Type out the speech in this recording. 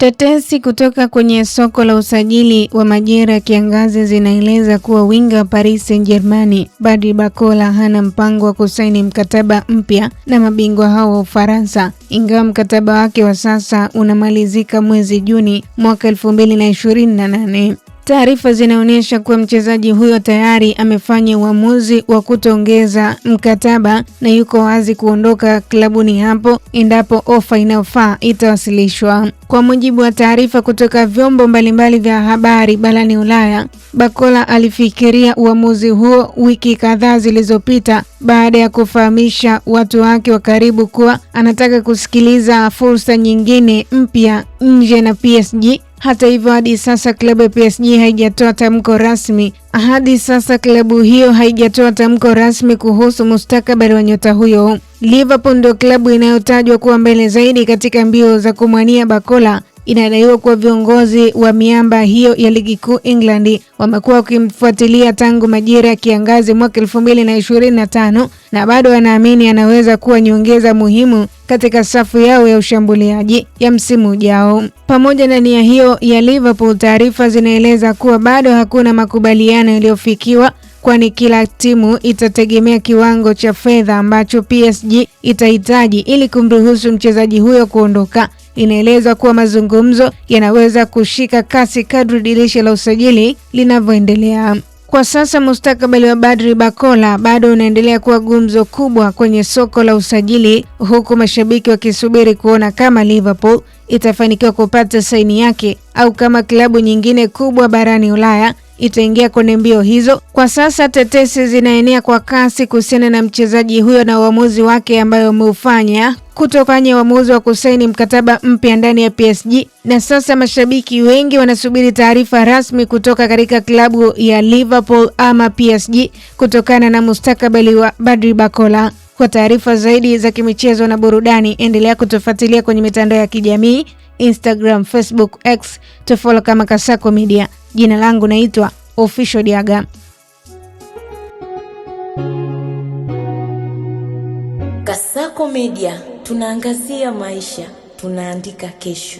Tetesi kutoka kwenye soko la usajili wa majira ya kiangazi zinaeleza kuwa winga wa Paris Saint-Germain Badry Barcola hana mpango wa kusaini mkataba mpya na mabingwa hao wa Ufaransa, ingawa mkataba wake wa sasa unamalizika mwezi Juni mwaka 2028. Taarifa zinaonyesha kuwa mchezaji huyo tayari amefanya uamuzi wa kutoongeza mkataba na yuko wazi kuondoka klabuni hapo endapo ofa inayofaa itawasilishwa. Kwa mujibu wa taarifa kutoka vyombo mbalimbali vya habari barani Ulaya, Barcola alifikiria uamuzi huo wiki kadhaa zilizopita baada ya kufahamisha watu wake wa karibu kuwa anataka kusikiliza fursa nyingine mpya nje na PSG. Hata hivyo, hadi sasa klabu ya PSG haijatoa tamko rasmi. Klabu hiyo haijatoa tamko rasmi kuhusu mustakabali wa nyota huyo. Liverpool ndio klabu inayotajwa kuwa mbele zaidi katika mbio za kumwania Barcola. Inadaiwa kuwa viongozi wa miamba hiyo ya ligi kuu England wamekuwa wakimfuatilia tangu majira ya kiangazi mwaka 2025 na bado wanaamini anaweza kuwa nyongeza muhimu katika safu yao ya ushambuliaji ya msimu ujao. Pamoja na nia hiyo ya Liverpool, taarifa zinaeleza kuwa bado hakuna makubaliano yaliyofikiwa, kwani kila timu itategemea kiwango cha fedha ambacho PSG itahitaji ili kumruhusu mchezaji huyo kuondoka. Inaeleza kuwa mazungumzo yanaweza kushika kasi kadri dirisha la usajili linavyoendelea. Kwa sasa mustakabali wa Badry Barcola bado unaendelea kuwa gumzo kubwa kwenye soko la usajili, huku mashabiki wakisubiri kuona kama Liverpool itafanikiwa kupata saini yake au kama klabu nyingine kubwa barani Ulaya itaingia kwenye mbio hizo. Kwa sasa tetesi zinaenea kwa kasi kuhusiana na mchezaji huyo na uamuzi wake ambayo umeufanya kutofanya uamuzi wa kusaini mkataba mpya ndani ya PSG, na sasa mashabiki wengi wanasubiri taarifa rasmi kutoka katika klabu ya Liverpool ama PSG kutokana na mustakabali wa Badry Barcola. Kwa taarifa zaidi za kimichezo na burudani, endelea kutufuatilia kwenye mitandao ya kijamii Instagram, Facebook, X, tufollow kama Kasako Media. Jina langu naitwa Official Diaga. Kasako Media, tunaangazia maisha, tunaandika kesho.